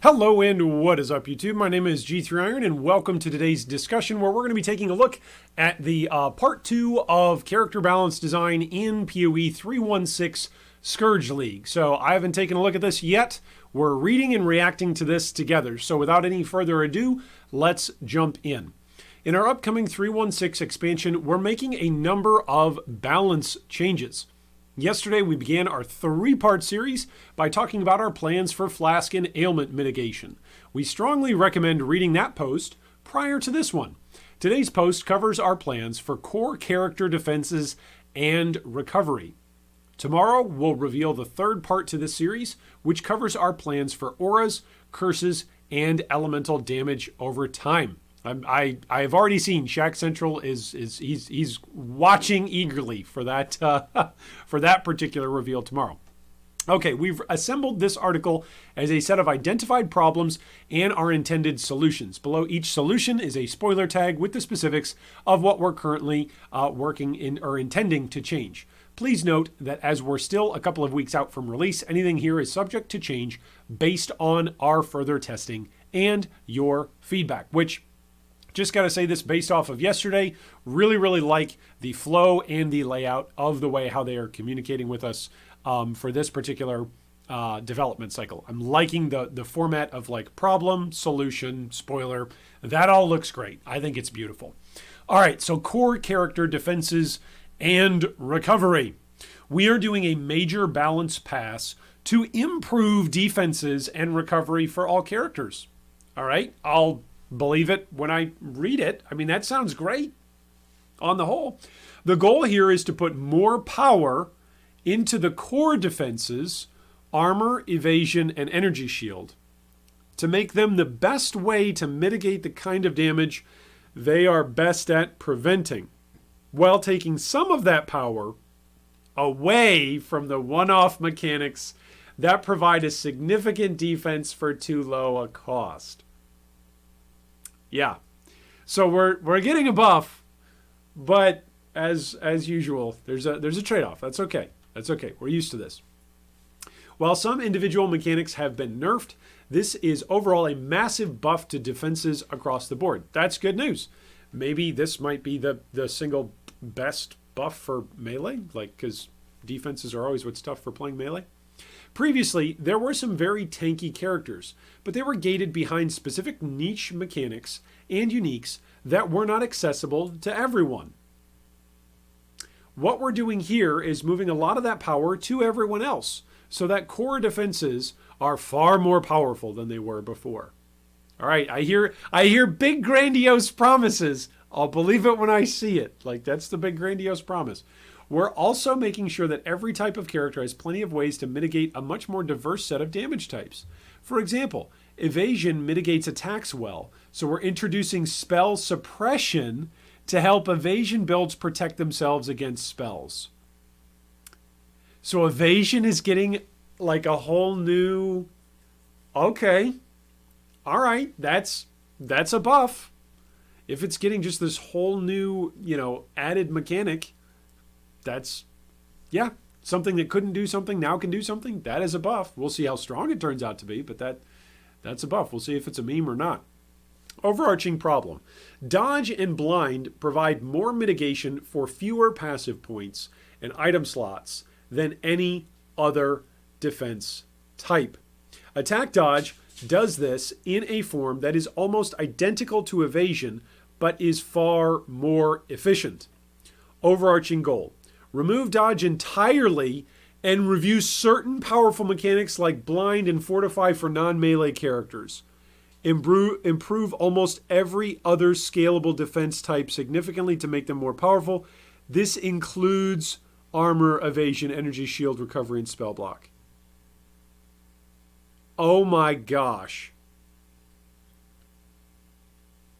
Hello and what is up YouTube? My name is G3Iron and welcome to today's discussion where we're going to be taking a look at the part 2 of character balance design in PoE 316 Scourge League. So I haven't taken a look at this yet. We're reading and reacting to this together. So without any further ado, let's jump in. In our upcoming 316 expansion, we're making a number of balance changes. Yesterday, we began our 3-part series by talking about our plans for flask and ailment mitigation. We strongly recommend reading that post prior to this one. Today's post covers our plans for core character defenses and recovery. Tomorrow, we'll reveal the 3rd part to this series, which covers our plans for auras, curses, and elemental damage over time. I've already seen Shack Central he's watching eagerly for that for that particular reveal tomorrow. Okay, we've assembled this article as a set of identified problems and our intended solutions. Below each solution is a spoiler tag with the specifics of what we're currently working in or intending to change. Please note that as we're still a couple of weeks out from release, anything here is subject to change based on our further testing and your feedback, which, just got to say this based off of yesterday, really like the flow and the layout of the way how they are communicating with us for this particular development cycle. I'm liking the format of like problem, solution, spoiler. That all looks great. I think it's beautiful. All right, so core character defenses and recovery. We are doing a major balance pass to improve defenses and recovery for all characters. All right, I'll believe it when I read it. I mean, that sounds great on the whole. The goal here is to put more power into the core defenses, armor, evasion, and energy shield, to make them the best way to mitigate the kind of damage they are best at preventing, while taking some of that power away from the one-off mechanics that provide a significant defense for too low a cost. Yeah, so we're getting a buff, but as usual, there's a trade-off. That's okay. That's okay. We're used to this. While some individual mechanics have been nerfed, this is overall a massive buff to defenses across the board. That's good news. Maybe this might be the single best buff for melee, like, because defenses are always what's tough for playing melee. Previously, there were some very tanky characters, but they were gated behind specific niche mechanics and uniques that were not accessible to everyone. What we're doing here is moving a lot of that power to everyone else, so that core defenses are far more powerful than they were before. All right, I hear big grandiose promises. I'll believe it when I see it. Like, that's the big grandiose promise. We're also making sure that every type of character has plenty of ways to mitigate a much more diverse set of damage types. For example, evasion mitigates attacks well, so we're introducing spell suppression to help evasion builds protect themselves against spells. So evasion is getting like a whole new, okay, all right, that's a buff. If it's getting just this whole new, added mechanic, that's, yeah, something that couldn't do something now can do something. That is a buff. We'll see how strong it turns out to be, but that's a buff. We'll see if it's a meme or not. Overarching problem. Dodge and blind provide more mitigation for fewer passive points and item slots than any other defense type. Attack dodge does this in a form that is almost identical to evasion, but is far more efficient. Overarching goal. Remove dodge entirely and review certain powerful mechanics like blind and fortify for non-melee characters. Improve almost every other scalable defense type significantly to make them more powerful. This includes armor, evasion, energy shield, recovery, and spell block. Oh my gosh.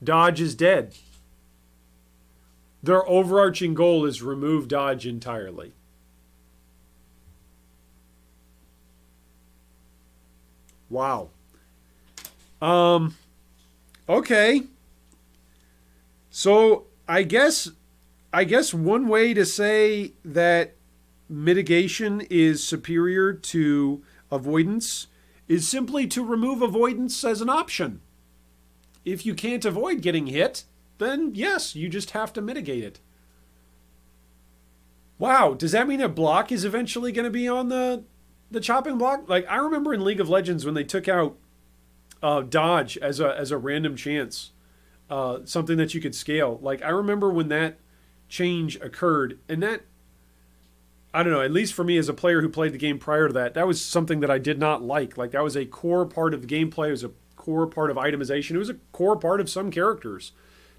Dodge is dead. Their overarching goal is remove dodge entirely. Wow. Okay. So I guess one way to say that mitigation is superior to avoidance is simply to remove avoidance as an option. If you can't avoid getting hit, then yes, you just have to mitigate it. Wow, does that mean a block is eventually going to be on the chopping block? Like, I remember in League of Legends when they took out dodge as a random chance, something that you could scale. Like, I remember when that change occurred, and that, I don't know, at least for me as a player who played the game prior to that, that was something that I did not like. Like, that was a core part of the gameplay. It was a core part of itemization. It was a core part of some characters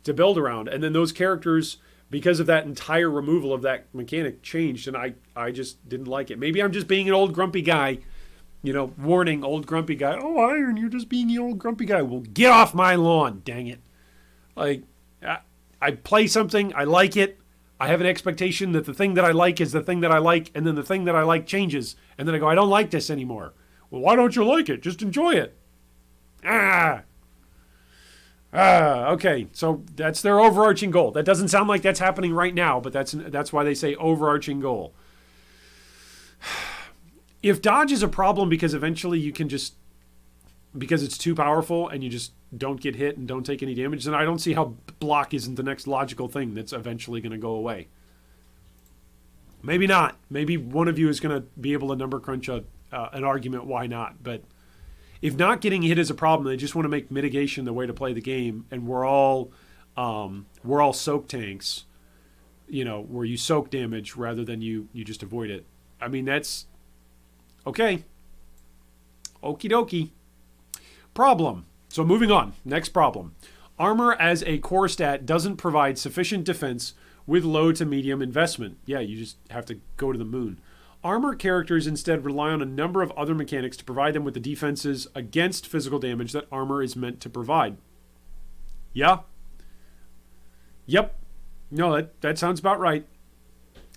to build around. And then those characters, because of that entire removal of that mechanic, changed, and I just didn't like it. Maybe I'm just being an old grumpy guy, you know, warning, old grumpy guy. Oh, Iron, you're just being the old grumpy guy. Well, get off my lawn, dang it. Like, I play something, I like it, I have an expectation that the thing that I like is the thing that I like, and then the thing that I like changes, and then I go, I don't like this anymore. Well, why don't you like it? Just enjoy it. Okay, so that's their overarching goal. That doesn't sound like that's happening right now, but that's why they say overarching goal. If dodge is a problem because eventually you can just, because it's too powerful and you just don't get hit and don't take any damage, then I don't see how block isn't the next logical thing that's eventually going to go away. Maybe not. Maybe one of you is going to be able to number crunch an argument why not, but if not getting hit is a problem, they just want to make mitigation the way to play the game, and we're all soak tanks, you know, where you soak damage rather than you just avoid it. I mean, that's okay. Okie dokie. Problem. So moving on. Next problem. Armor as a core stat doesn't provide sufficient defense with low to medium investment. Yeah, you just have to go to the moon. Armor characters instead rely on a number of other mechanics to provide them with the defenses against physical damage that armor is meant to provide. Yeah. Yep. No, that sounds about right.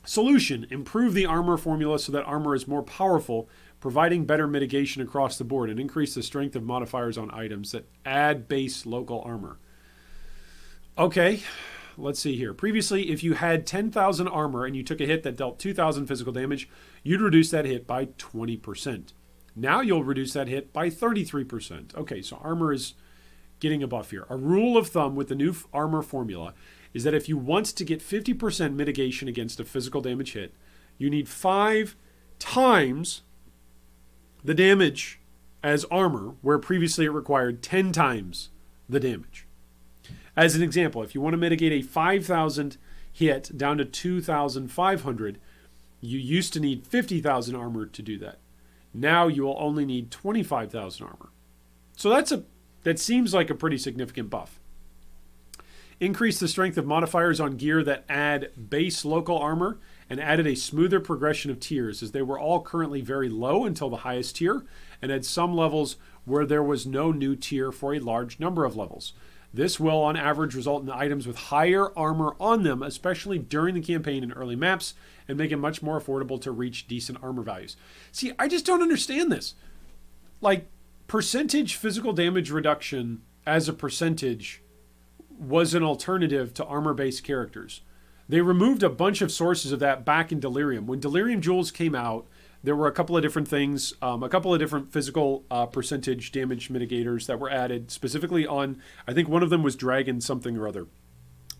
Solution. Improve the armor formula so that armor is more powerful, providing better mitigation across the board, and increase the strength of modifiers on items that add base local armor. Okay. Let's see here. Previously, if you had 10,000 armor and you took a hit that dealt 2,000 physical damage, you'd reduce that hit by 20%. Now you'll reduce that hit by 33%. Okay, so armor is getting a buff here. A rule of thumb with the new armor formula is that if you want to get 50% mitigation against a physical damage hit, you need 5 times the damage as armor, where previously it required 10 times the damage. As an example, if you want to mitigate a 5,000 hit down to 2,500, you used to need 50,000 armor to do that. Now you will only need 25,000 armor. So that seems like a pretty significant buff. Increase the strength of modifiers on gear that add base local armor, and added a smoother progression of tiers, as they were all currently very low until the highest tier, and had some levels where there was no new tier for a large number of levels. This will, on average, result in items with higher armor on them, especially during the campaign and early maps, and make it much more affordable to reach decent armor values. See, I just don't understand this. Like, percentage physical damage reduction as a percentage was an alternative to armor-based characters. They removed a bunch of sources of that back in Delirium. When Delirium Jewels came out, there were a couple of different things, a couple of different physical percentage damage mitigators that were added specifically on, I think one of them was Dragon something or other.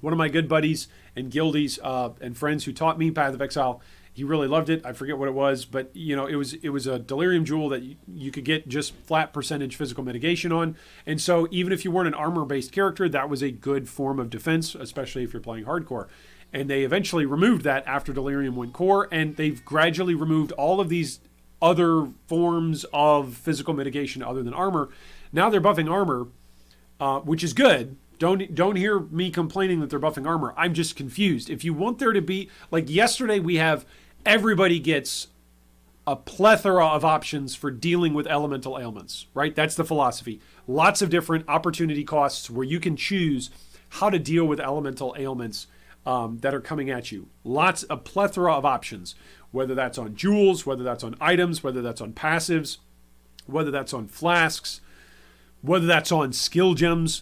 One of my good buddies and guildies and friends who taught me Path of Exile, he really loved it. I forget what it was, but you know, it was a Delirium Jewel that you could get just flat percentage physical mitigation on. And so even if you weren't an armor-based character, that was a good form of defense, especially if you're playing hardcore. And they eventually removed that after Delirium went core, and they've gradually removed all of these other forms of physical mitigation other than armor. Now they're buffing armor, which is good. Don't hear me complaining that they're buffing armor. I'm just confused. If you want there to be, like yesterday we have, everybody gets a plethora of options for dealing with elemental ailments, right? That's the philosophy. Lots of different opportunity costs where you can choose how to deal with elemental ailments that are coming at you. A plethora of options, whether that's on jewels, whether that's on items, whether that's on passives, whether that's on flasks, whether that's on skill gems,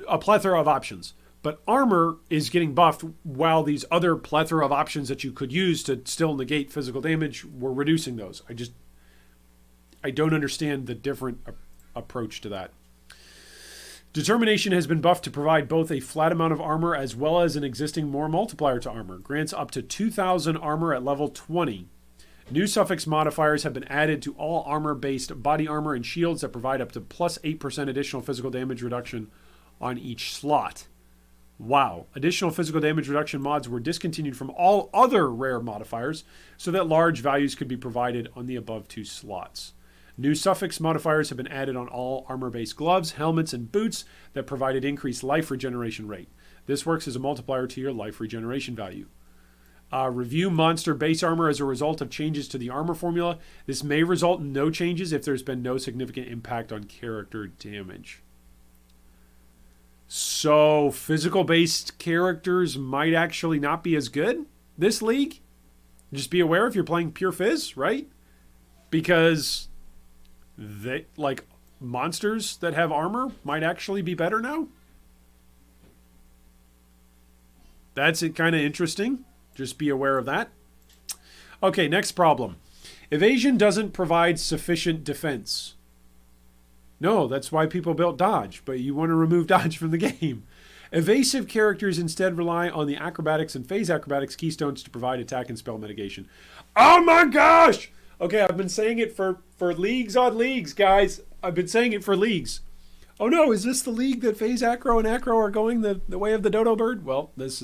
a plethora of options. But armor is getting buffed while these other plethora of options that you could use to still negate physical damage, we're reducing those. I don't understand the different approach to that. Determination has been buffed to provide both a flat amount of armor as well as an existing more multiplier to armor. Grants up to 2,000 armor at level 20. New suffix modifiers have been added to all armor-based body armor and shields that provide up to plus 8% additional physical damage reduction on each slot. Wow. Additional physical damage reduction mods were discontinued from all other rare modifiers so that large values could be provided on the above 2 slots. New suffix modifiers have been added on all armor-based gloves, helmets, and boots that provided increased life regeneration rate. This works as a multiplier to your life regeneration value. Review monster base armor as a result of changes to the armor formula. This may result in no changes if there's been no significant impact on character damage. So, physical-based characters might actually not be as good this league. Just be aware if you're playing pure phys, right? Because they, like, monsters that have armor might actually be better now. That's kind of interesting. Just be aware of that. Okay, next problem. Evasion doesn't provide sufficient defense. No, that's why people built dodge, but you want to remove dodge from the game. Evasive characters instead rely on the acrobatics and phase acrobatics keystones to provide attack and spell mitigation. Oh my gosh! Okay, I've been saying it for leagues on leagues, guys. I've been saying it for leagues. Oh no, is this the league that phase acro and acro are going the way of the dodo bird? Well, this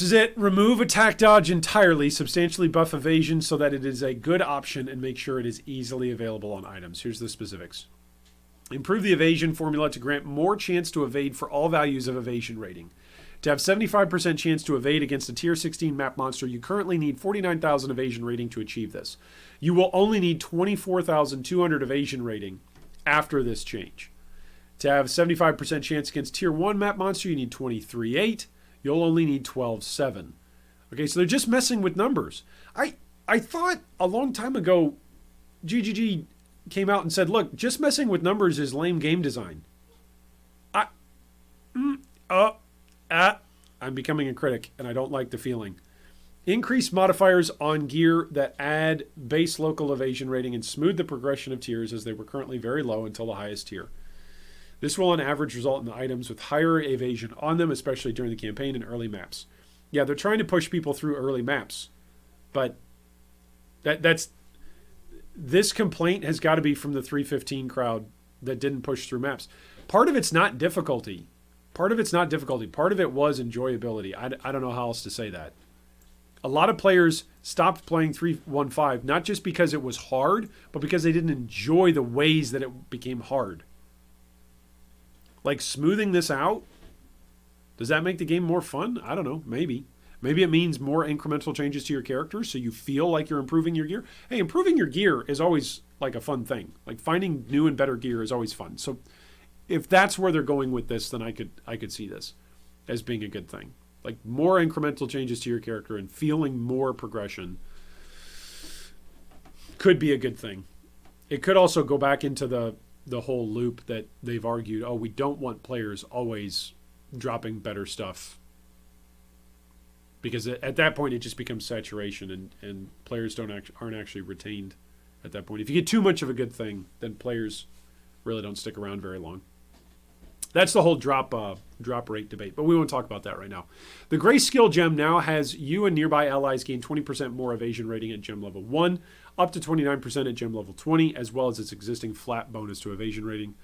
is it. Remove attack dodge entirely, substantially buff evasion so that it is a good option, and make sure it is easily available on items. Here's the specifics. Improve the evasion formula to grant more chance to evade for all values of evasion rating. To have 75% chance to evade against a tier 16 map monster, you currently need 49,000 evasion rating to achieve this. You will only need 24,200 evasion rating after this change. To have 75% chance against tier 1 map monster, you need 23,800. You'll only need 12,700. Okay, so they're just messing with numbers. I thought a long time ago, GGG came out and said, look, just messing with numbers is lame game design. I'm becoming a critic, and I don't like the feeling. Increase modifiers on gear that add base local evasion rating and smooth the progression of tiers as they were currently very low until the highest tier. This will on average result in items with higher evasion on them, especially during the campaign and early maps. Yeah, they're trying to push people through early maps, but this complaint has got to be from the 315 crowd that didn't push through maps. Part of it's not difficulty. Part of it was enjoyability. I don't know how else to say that. A lot of players stopped playing 315, not just because it was hard, but because they didn't enjoy the ways that it became hard. Like smoothing this out, does that make the game more fun? I don't know, maybe. Maybe it means more incremental changes to your character so you feel like you're improving your gear. Hey, improving your gear is always like a fun thing. Like finding new and better gear is always fun. So if that's where they're going with this, then I could see this as being a good thing. Like more incremental changes to your character and feeling more progression could be a good thing. It could also go back into the whole loop that they've argued, oh, we don't want players always dropping better stuff. Because at that point, it just becomes saturation, and players aren't actually retained at that point. If you get too much of a good thing, then players really don't stick around very long. That's the whole drop rate debate, but we won't talk about that right now. The Gray Skill Gem now has you and nearby allies gain 20% more evasion rating at Gem Level 1, up to 29% at Gem Level 20, as well as its existing flat bonus to evasion rating.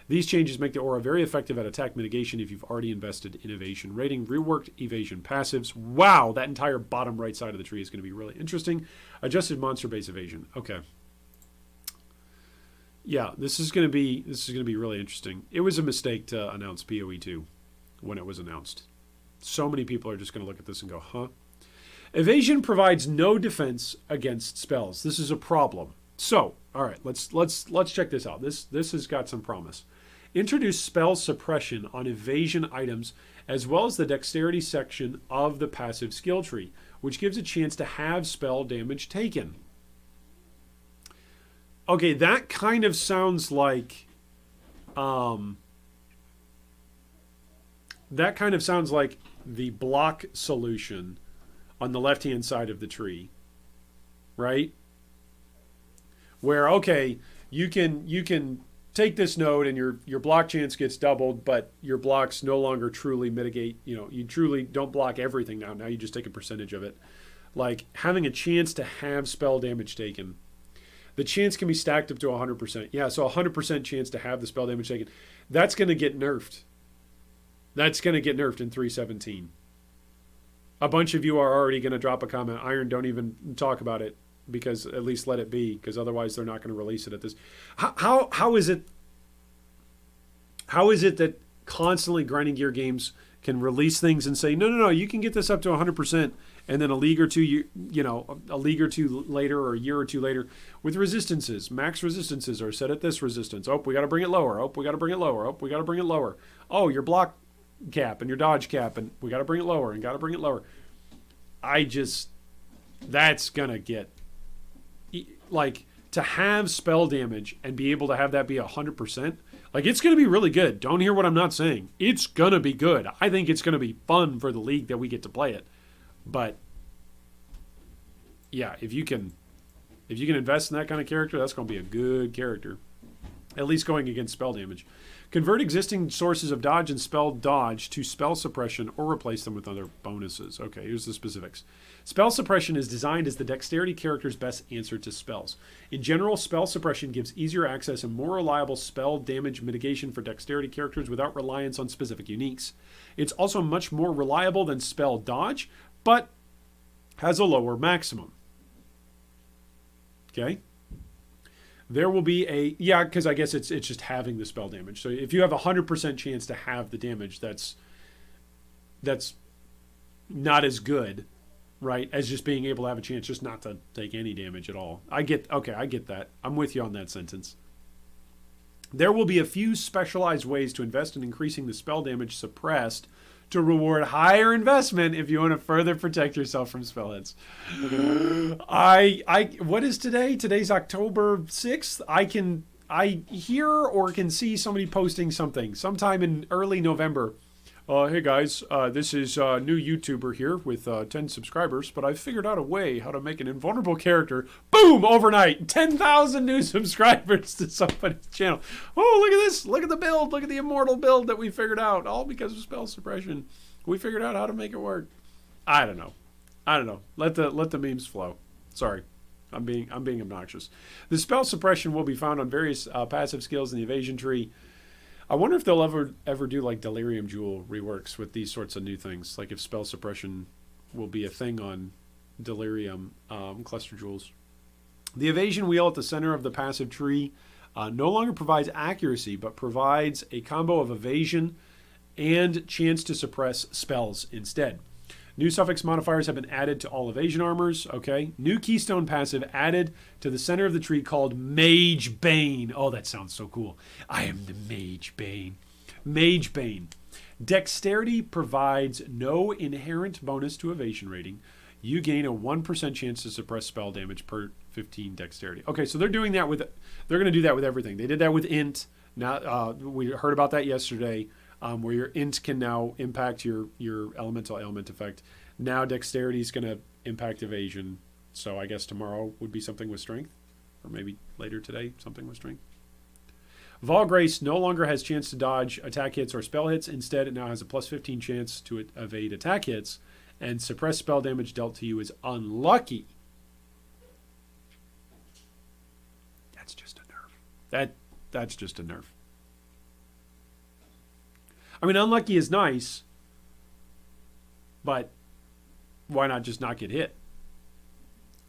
These changes make the aura very effective at attack mitigation if you've already invested in evasion rating. Reworked evasion passives. Wow, that entire bottom right side of the tree is going to be really interesting. Adjusted monster base evasion. Okay. Yeah, this is going to be really interesting. It was a mistake to announce PoE 2 when it was announced. So many people are just going to look at this and go, huh? Evasion provides no defense against spells. This is a problem. So, all right, let's check this out. This has got some promise. Introduce spell suppression on evasion items as well as the dexterity section of the passive skill tree, which gives a chance to have spell damage taken. Okay, that kind of sounds like the block solution on the left-hand side of the tree, right? where okay, you can take this node and your block chance gets doubled, but your blocks no longer truly mitigate. You truly don't block everything now. Now you just take a percentage of it. Like having a chance to have spell damage taken. The chance can be stacked up to 100%. Yeah, so 100% chance to have the spell damage taken. That's going to get nerfed. That's going to get nerfed in 3.17. A bunch of you are already going to drop a comment. Iron, don't even talk about it, because at least let it be, because otherwise they're not going to release it at this. How is it that constantly grinding gear games can release things and say, no, you can get this up to 100%, and then a league or two later or a year or two later with resistances, max resistances are set at this resistance. Oh, we got to bring it lower. Oh, we got to bring it lower. Oh, we got to bring it lower. Oh, your block cap and your dodge cap, and we got to bring it lower and got to bring it lower. That's gonna get, like, to have spell damage and be able to have that be 100%, like, it's gonna be really good. Don't hear what I'm not saying. It's gonna be good. I think it's gonna be fun for the league that we get to play it. But yeah, if you can invest in that kind of character, that's gonna be a good character, at least going against spell damage. Convert existing sources of dodge and spell dodge to spell suppression or replace them with other bonuses. Okay, here's the specifics. Spell suppression is designed as the dexterity character's best answer to spells. In general, spell suppression gives easier access and more reliable spell damage mitigation for dexterity characters without reliance on specific uniques. It's also much more reliable than spell dodge, but has a lower maximum. Okay? There will be because I guess it's just having the spell damage. So if you have a 100% chance to have the damage, that's not as good, right, as just being able to have a chance just not to take any damage at all. I get that. I'm with you on that sentence. There will be a few specialized ways to invest in increasing the spell damage suppressed to reward higher investment if you want to further protect yourself from spell hits. What is today? Today's October 6th. I hear or can see somebody posting something sometime in early November. Hey guys, this is a new YouTuber here with 10 subscribers, but I've figured out a way how to make an invulnerable character. Boom! Overnight, 10,000 new subscribers to somebody's channel. Oh, look at this! Look at the build! Look at the immortal build that we figured out, all because of spell suppression. We figured out how to make it work. I don't know. Let the memes flow. Sorry, I'm being obnoxious. The spell suppression will be found on various passive skills in the evasion tree. I wonder if they'll ever do like Delirium Jewel reworks with these sorts of new things. Like if spell suppression will be a thing on Delirium cluster jewels. The evasion wheel at the center of the passive tree no longer provides accuracy, but provides a combo of evasion and chance to suppress spells instead. New suffix modifiers have been added to all evasion armors. Okay. New keystone passive added to the center of the tree called Mage Bane. Oh, that sounds so cool. I am the Mage Bane. Mage Bane. Dexterity provides no inherent bonus to evasion rating. You gain a 1% chance to suppress spell damage per 15 dexterity. Okay, so they're going to do that with everything. They did that with int. Now we heard about that yesterday. Where your int can now impact your elemental ailment effect. Now dexterity is going to impact evasion. So I guess tomorrow would be something with strength. Or maybe later today, something with strength. Vol Grace no longer has chance to dodge attack hits or spell hits. Instead, it now has a plus 15 chance to evade attack hits. And suppress spell damage dealt to you is unlucky. That's just a nerf. That's just a nerf. I mean, unlucky is nice, but why not just not get hit?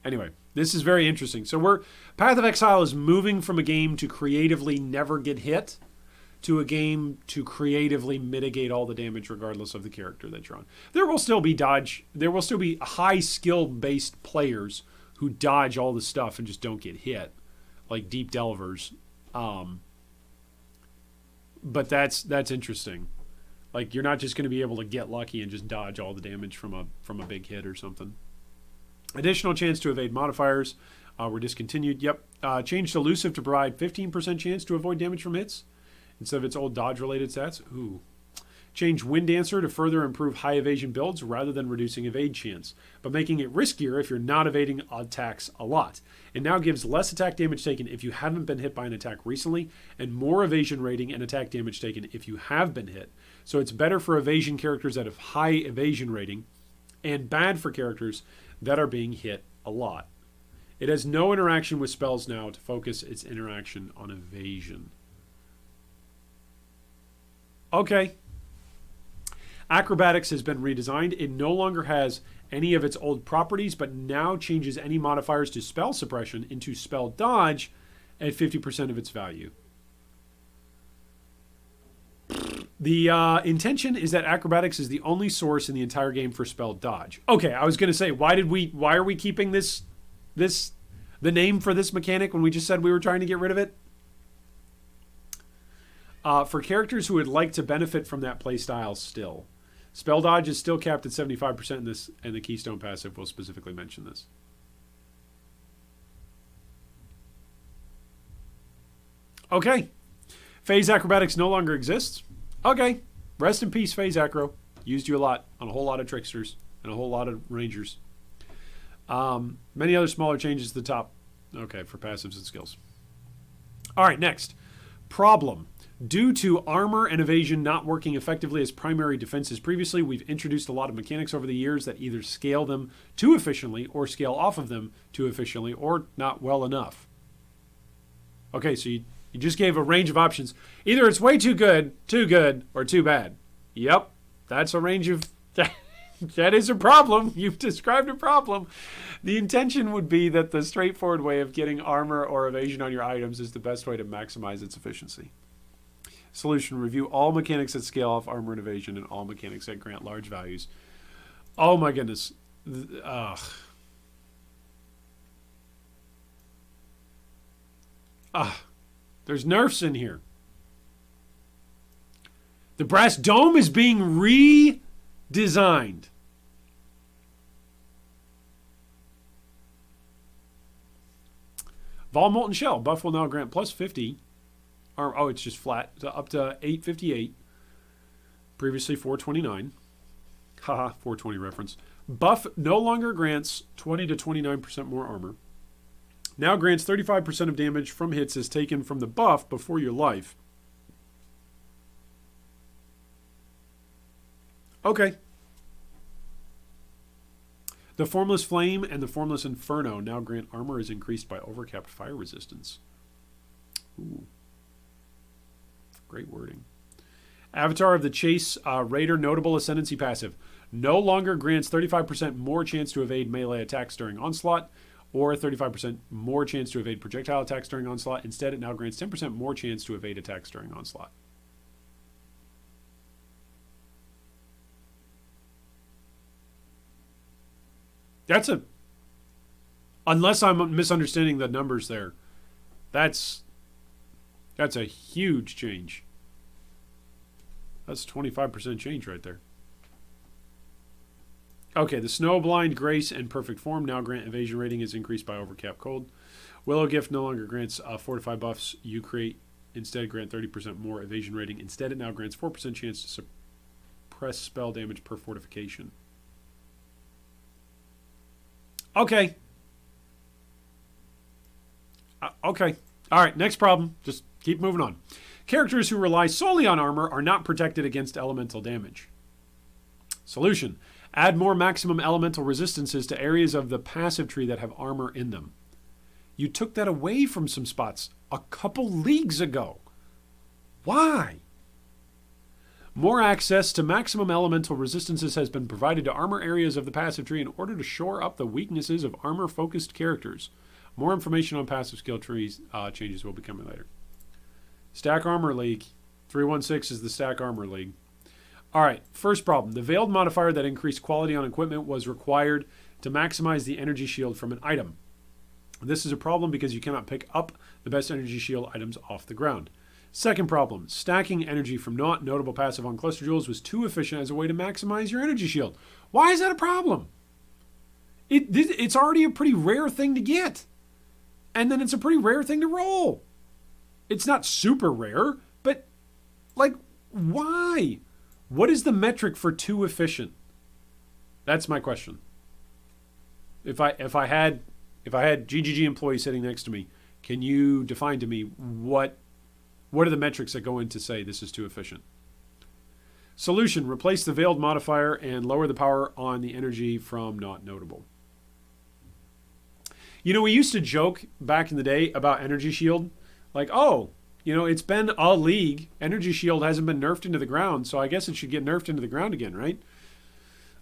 Anyway, this is very interesting. So Path of Exile is moving from a game to creatively never get hit to a game to creatively mitigate all the damage regardless of the character that you're on. There will still be high skill-based players who dodge all the stuff and just don't get hit, like Deep Delvers. But that's interesting. Like, you're not just going to be able to get lucky and just dodge all the damage from a big hit or something. Additional chance to evade modifiers were discontinued. Yep. Changed elusive to provide 15% chance to avoid damage from hits instead of its old dodge-related stats. Ooh. Change Wind Dancer to further improve high evasion builds rather than reducing evade chance, but making it riskier if you're not evading attacks a lot. It now gives less attack damage taken if you haven't been hit by an attack recently, and more evasion rating and attack damage taken if you have been hit. So it's better for evasion characters that have high evasion rating, and bad for characters that are being hit a lot. It has no interaction with spells now to focus its interaction on evasion. Okay. Acrobatics has been redesigned. It no longer has any of its old properties, but now changes any modifiers to spell suppression into spell dodge at 50% of its value. The intention is that Acrobatics is the only source in the entire game for spell dodge. Okay, I was going to say, why are we keeping the name for this mechanic when we just said we were trying to get rid of it? For characters who would like to benefit from that playstyle still. Spell dodge is still capped at 75% in this, and the Keystone passive will specifically mention this. Okay. Phase Acrobatics no longer exists. Okay. Rest in peace, Phase Acro. Used you a lot on a whole lot of Tricksters and a whole lot of Rangers. Many other smaller changes to the top. Okay, for passives and skills. All right, next. Problem. Due to armor and evasion not working effectively as primary defenses previously, we've introduced a lot of mechanics over the years that either scale them too efficiently or scale off of them too efficiently or not well enough. Okay, so you just gave a range of options. Either it's way too good, or too bad. Yep, that's a range of... That is a problem. You've described a problem. The intention would be that the straightforward way of getting armor or evasion on your items is the best way to maximize its efficiency. Solution: review all mechanics that scale off armor and evasion and all mechanics that grant large values. Oh my goodness. There's nerfs in here. The brass dome is being redesigned. Vol Molten Shell. Buff will now grant plus 50. Oh, it's just flat. Up to 858. Previously 429. Haha, 420 reference. Buff no longer grants 20 to 29% more armor. Now grants 35% of damage from hits as taken from the buff before your life. Okay. The Formless Flame and the Formless Inferno now grant armor is increased by overcapped fire resistance. Ooh. Great wording. Avatar of the Chase Raider Notable Ascendancy passive no longer grants 35% more chance to evade melee attacks during onslaught or 35% more chance to evade projectile attacks during onslaught. Instead, it now grants 10% more chance to evade attacks during onslaught. That's a... Unless I'm misunderstanding the numbers there, that's a huge change. That's 25% change right there. Okay, the Snowblind, Grace, and Perfect Form now grant evasion rating is increased by overcap cold. Willow Gift no longer grants Fortify buffs you create. Instead, grant 30% more evasion rating. Instead, it now grants 4% chance to suppress spell damage per fortification. Okay. Okay. All right, next problem. Just keep moving on. Characters who rely solely on armor are not protected against elemental damage. Solution: add more maximum elemental resistances to areas of the passive tree that have armor in them. You took that away from some spots a couple leagues ago. Why? More access to maximum elemental resistances has been provided to armor areas of the passive tree in order to shore up the weaknesses of armor-focused characters. More information on passive skill trees changes will be coming later. Stack Armor League. 316 is the Stack Armor League. All right, first problem. The Veiled modifier that increased quality on equipment was required to maximize the energy shield from an item. This is a problem because you cannot pick up the best energy shield items off the ground. Second problem. Stacking energy from not notable passive on cluster jewels was too efficient as a way to maximize your energy shield. Why is that a problem? It's already a pretty rare thing to get. And then it's a pretty rare thing to roll. It's not super rare, but, like, why? What is the metric for too efficient? That's my question. If I had GGG employees sitting next to me, can you define to me what are the metrics that go in to say this is too efficient? Solution, replace the veiled modifier and lower the power on the energy from not notable. You know, we used to joke back in the day about Energy Shield. Like, oh, you know, it's been a league. Energy Shield hasn't been nerfed into the ground, so I guess it should get nerfed into the ground again, right?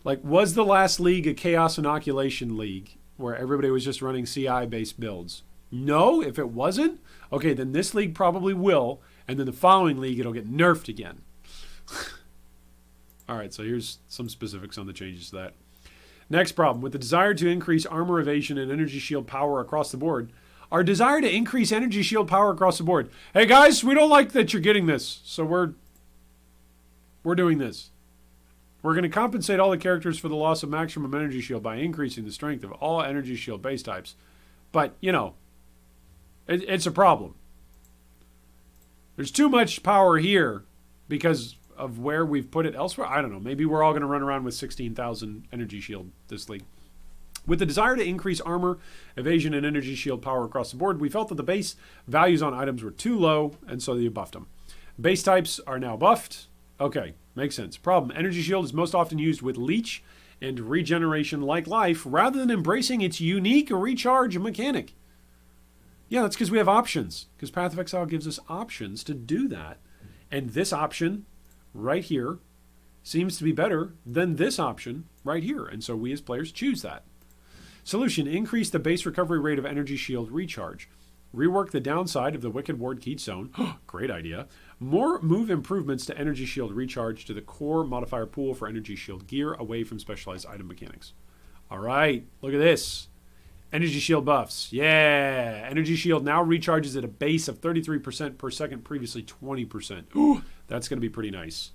Like, was the last league a Chaos Inoculation League where everybody was just running CI-based builds? No, if it wasn't, okay, then this league probably will, and then the following league it'll get nerfed again. All right, so here's some specifics on the changes to that. Next problem, with the desire to increase armor evasion and energy shield power across the board, our desire to increase energy shield power across the board. Hey guys, we don't like that you're getting this, so we're doing this. We're going to compensate all the characters for the loss of maximum energy shield by increasing the strength of all energy shield base types. But, you know, it's a problem. There's too much power here because of where we've put it elsewhere. I don't know. Maybe we're all going to run around with 16,000 energy shield this league. With the desire to increase armor, evasion, and energy shield power across the board, we felt that the base values on items were too low, and so they buffed them. Base types are now buffed. Okay, makes sense. Problem, energy shield is most often used with leech and regeneration like life rather than embracing its unique recharge mechanic. Yeah, that's because we have options. Because Path of Exile gives us options to do that. And this option right here seems to be better than this option right here. And so we as players choose that. Solution, increase the base recovery rate of energy shield recharge. Rework the downside of the Wicked Ward Keystone. Great idea. Move improvements to energy shield recharge to the core modifier pool for energy shield gear away from specialized item mechanics. All right, look at this. Energy shield buffs. Yeah. Energy shield now recharges at a base of 33% per second, previously 20%. Ooh, that's going to be pretty nice.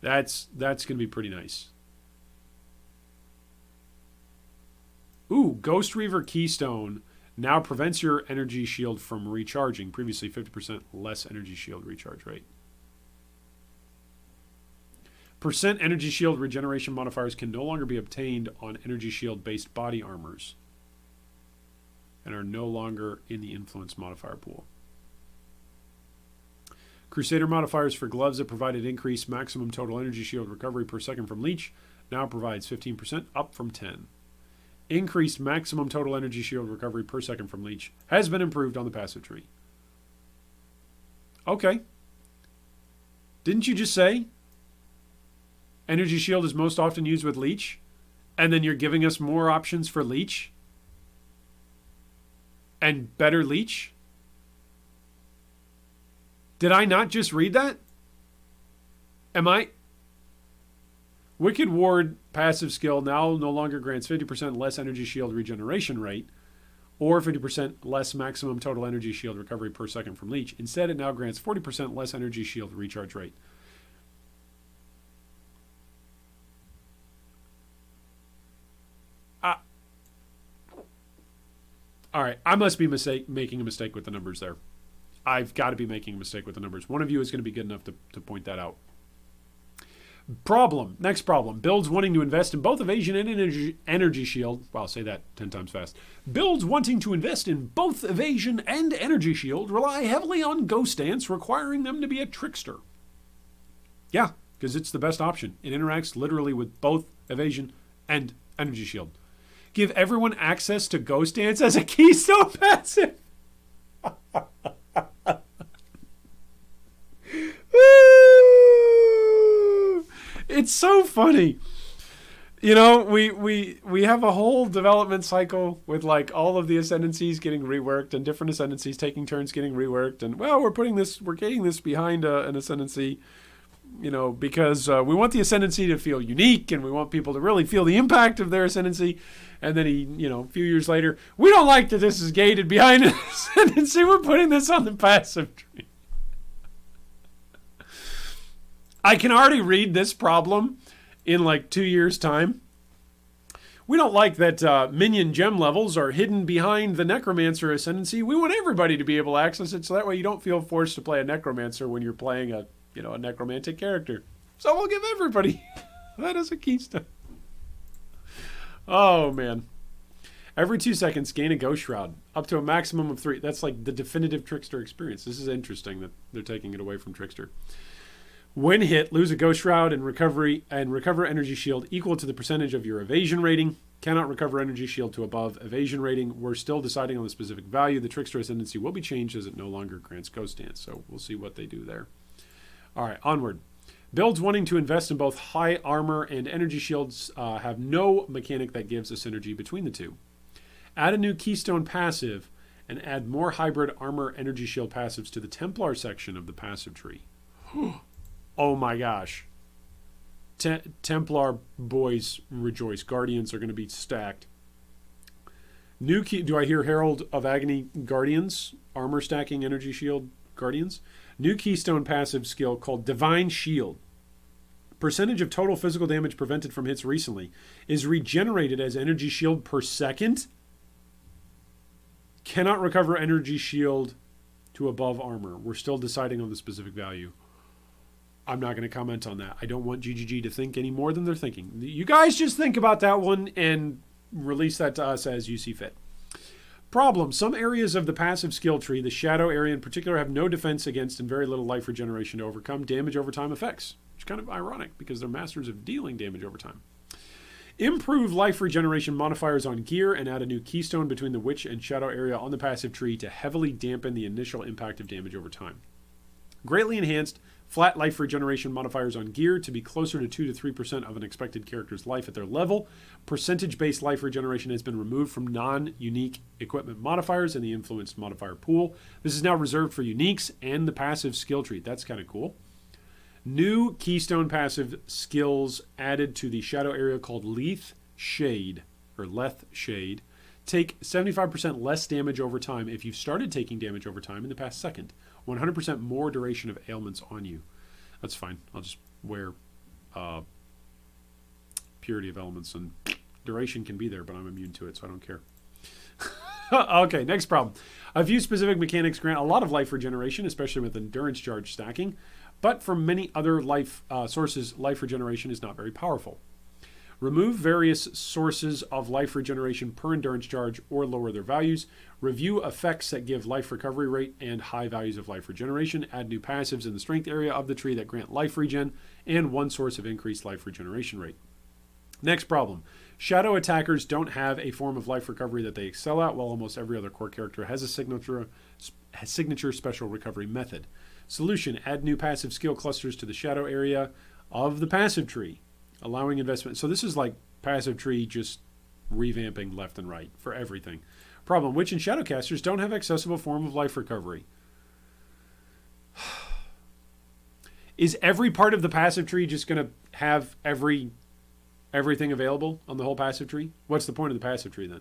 That's going to be pretty nice. Ooh, Ghost Reaver Keystone now prevents your energy shield from recharging. Previously 50% less energy shield recharge rate. Percent energy shield regeneration modifiers can no longer be obtained on energy shield based body armors and are no longer in the influence modifier pool. Crusader modifiers for gloves that provided increased maximum total energy shield recovery per second from leech now provides 15%, up from 10. Increased maximum total energy shield recovery per second from leech has been improved on the passive tree. Okay. Didn't you just say energy shield is most often used with leech, and then you're giving us more options for leech and better leech? Did I not just read that? Am I? Wicked Ward passive skill now no longer grants 50% less energy shield regeneration rate or 50% less maximum total energy shield recovery per second from leech. Instead, it now grants 40% less energy shield recharge rate. All right, I must be making a mistake with the numbers there. I've got to be making a mistake with the numbers. One of you is going to be good enough to point that out. Problem. Next problem. Builds wanting to invest in both evasion and energy shield. Wow, say that 10 times fast. Builds wanting to invest in both evasion and energy shield rely heavily on Ghost Dance, requiring them to be a trickster. Yeah, because it's the best option. It interacts literally with both evasion and energy shield. Give everyone access to Ghost Dance as a keystone passive. It's so funny. You know, we have a whole development cycle with like all of the ascendancies getting reworked and different ascendancies taking turns getting reworked, and well, we're getting this behind an ascendancy, you know, because we want the ascendancy to feel unique and we want people to really feel the impact of their ascendancy. And then a few years later, we don't like that this is gated behind an ascendancy. We're putting this on the passive tree. I can already read this problem in like 2 years' time. We don't like that minion gem levels are hidden behind the Necromancer Ascendancy. We want everybody to be able to access it, so that way you don't feel forced to play a Necromancer when you're playing a a necromantic character. So we'll give everybody that as a keystone. Oh, man. Every 2 seconds, gain a Ghost Shroud. Up to a maximum of 3. That's like the definitive Trickster experience. This is interesting that they're taking it away from Trickster. When hit, lose a Ghost Shroud and recover energy shield equal to the percentage of your evasion rating. Cannot recover energy shield to above evasion rating. We're still deciding on the specific value. The Trickster Ascendancy will be changed as it no longer grants Ghost Stance. So we'll see what they do there. All right, onward. Builds wanting to invest in both high armor and energy shields have no mechanic that gives a synergy between the two. Add a new Keystone passive and add more hybrid armor energy shield passives to the Templar section of the passive tree. Oh my gosh. Templar boys rejoice. Guardians are going to be stacked. Do I hear Herald of Agony Guardians? Armor stacking energy shield Guardians? New Keystone passive skill called Divine Shield. Percentage of total physical damage prevented from hits recently is regenerated as energy shield per second. Cannot recover energy shield to above armor. We're still deciding on the specific value. I'm not going to comment on that. I don't want GGG to think any more than they're thinking. You guys just think about that one and release that to us as you see fit. Problem. Some areas of the passive skill tree, the shadow area in particular, have no defense against and very little life regeneration to overcome damage over time effects. Which is kind of ironic because they're masters of dealing damage over time. Improve life regeneration modifiers on gear and add a new keystone between the witch and shadow area on the passive tree to heavily dampen the initial impact of damage over time. Greatly enhanced flat life regeneration modifiers on gear to be closer to 2 to 3% of an expected character's life at their level. Percentage-based life regeneration has been removed from non-unique equipment modifiers in the influenced modifier pool. This is now reserved for uniques and the passive skill tree. That's kind of cool. New keystone passive skills added to the shadow area called Leth Shade. Take 75% less damage over time if you've started taking damage over time in the past second. 100% more duration of ailments on you. That's fine. I'll just wear Purity of Elements, and duration can be there, but I'm immune to it, so I don't care. Okay, next problem. A few specific mechanics grant a lot of life regeneration, especially with endurance charge stacking, but for many other life sources, life regeneration is not very powerful. Remove various sources of life regeneration per endurance charge or lower their values. Review effects that give life recovery rate and high values of life regeneration. Add new passives in the strength area of the tree that grant life regen and one source of increased life regeneration rate. Next problem. Shadow attackers don't have a form of life recovery that they excel at, while almost every other core character has a signature special recovery method. Solution. Add new passive skill clusters to the shadow area of the passive tree, allowing investment. So this is like passive tree just revamping left and right for everything. Problem. Witch and Shadowcasters don't have accessible form of life recovery. Is every part of the passive tree just going to have everything available on the whole passive tree? What's the point of the passive tree then?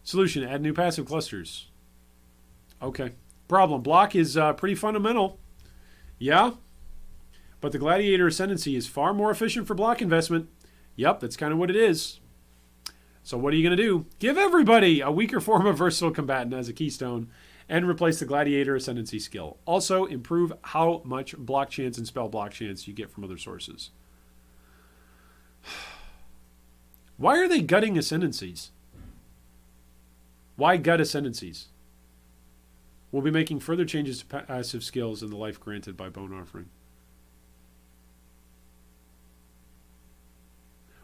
Solution. Add new passive clusters. Okay. Problem. Block is pretty fundamental. Yeah, but the Gladiator Ascendancy is far more efficient for block investment. Yep, that's kind of what it is. So what are you going to do? Give everybody a weaker form of Versatile Combatant as a keystone and replace the Gladiator Ascendancy skill. Also, improve how much block chance and spell block chance you get from other sources. Why are they gutting Ascendancies? Why gut Ascendancies? We'll be making further changes to passive skills in the life granted by Bone Offering.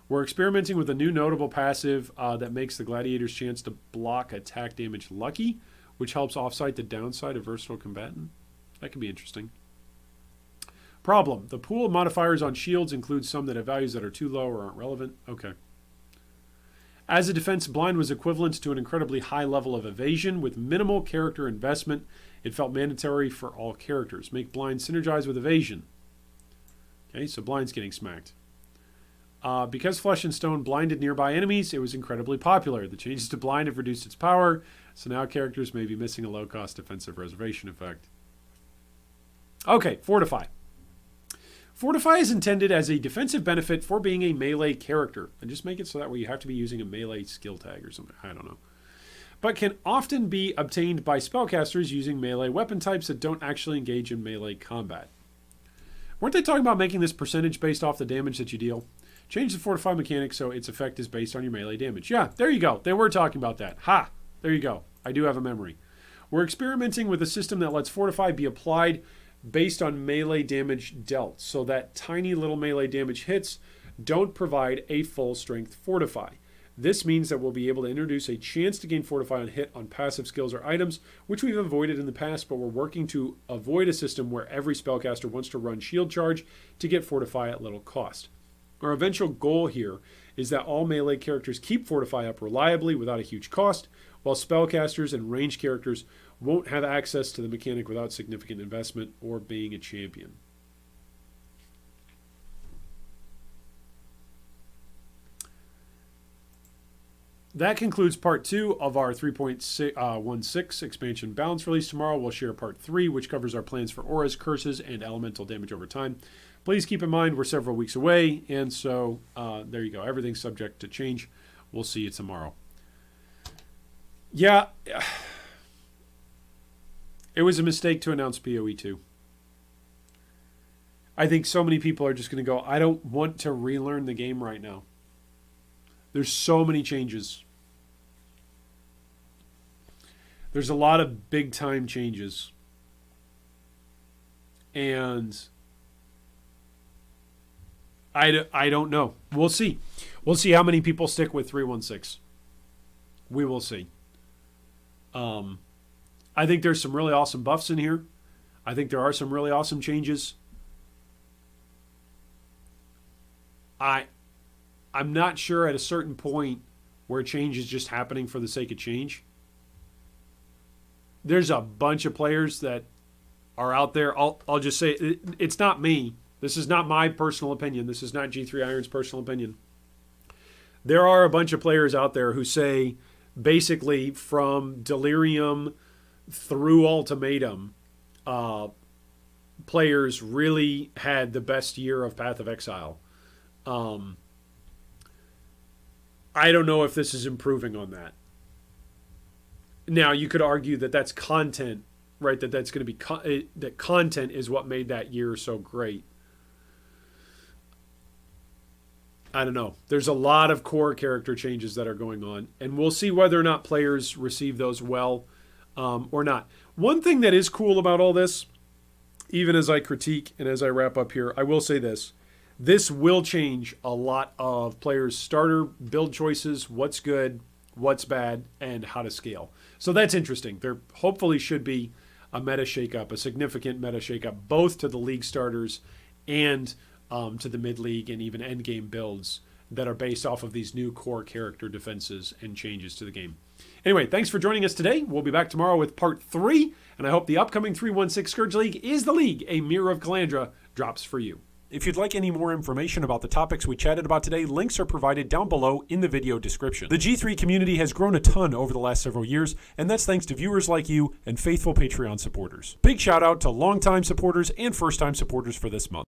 We're experimenting with a new notable passive that makes the Gladiator's chance to block attack damage lucky, which helps offset the downside of Versatile Combatant. That could be interesting. Problem. The pool of modifiers on shields includes some that have values that are too low or aren't relevant. Okay. As a defense, blind was equivalent to an incredibly high level of evasion with minimal character investment. It felt mandatory for all characters. Make blind synergize with evasion. Okay, so blind's getting smacked. Because Flesh and Stone blinded nearby enemies, it was incredibly popular. The changes to blind have reduced its power, so now characters may be missing a low-cost defensive reservation effect. Okay, Fortify. Fortify is intended as a defensive benefit for being a melee character. And just make it so that way you have to be using a melee skill tag or something. I don't know. but can often be obtained by spellcasters using melee weapon types that don't actually engage in melee combat. Weren't they talking about making this percentage based off the damage that you deal? Change the Fortify mechanic so its effect is based on your melee damage. Yeah, there you go. They were talking about that. Ha! There you go. I do have a memory. We're experimenting with a system that lets Fortify be applied based on melee damage dealt, so that tiny little melee damage hits don't provide a full strength Fortify. This means that we'll be able to introduce a chance to gain Fortify on hit on passive skills or items, which we've avoided in the past, but we're working to avoid a system where every spellcaster wants to run shield charge to get Fortify at little cost. Our eventual goal here is that all melee characters keep Fortify up reliably without a huge cost, while spellcasters and ranged characters won't have access to the mechanic without significant investment or being a champion. That concludes part 2 of our 3.16 expansion balance release. Tomorrow we'll share part 3, which covers our plans for auras, curses, and elemental damage over time. Please keep in mind we're several weeks away, and so there you go. Everything's subject to change. We'll see you tomorrow. Yeah, it was a mistake to announce PoE 2. I think so many people are just going to go, I don't want to relearn the game right now. There's so many changes. There's a lot of big time changes. And I don't know. We'll see. We'll see how many people stick with 3.16. We will see. I think there's some really awesome buffs in here. I think there are some really awesome changes. I'm not sure at a certain point where change is just happening for the sake of change. There's a bunch of players that are out there. I'll just say it's not me. This is not my personal opinion. This is not G3 Iron's personal opinion. There are a bunch of players out there who say basically from Delirium through Ultimatum, players really had the best year of Path of Exile. I don't know if this is improving on that. Now, you could argue that that's content, right? That's going to be that content is what made that year so great. I don't know. There's a lot of core character changes that are going on, and we'll see whether or not players receive those well or not. One thing that is cool about all this, even as I critique and as I wrap up here, I will say this. This will change a lot of players' starter build choices, what's good, what's bad, and how to scale. So that's interesting. There hopefully should be a meta shakeup, a significant meta shakeup, both to the league starters and to the mid-league and even endgame builds that are based off of these new core character defenses and changes to the game. Anyway, thanks for joining us today. We'll be back tomorrow with part 3, and I hope the upcoming 3.16 Scourge League is the league a Mirror of Calandra drops for you. If you'd like any more information about the topics we chatted about today, links are provided down below in the video description. The G3 community has grown a ton over the last several years, and that's thanks to viewers like you and faithful Patreon supporters. Big shout out to longtime supporters and first-time supporters for this month.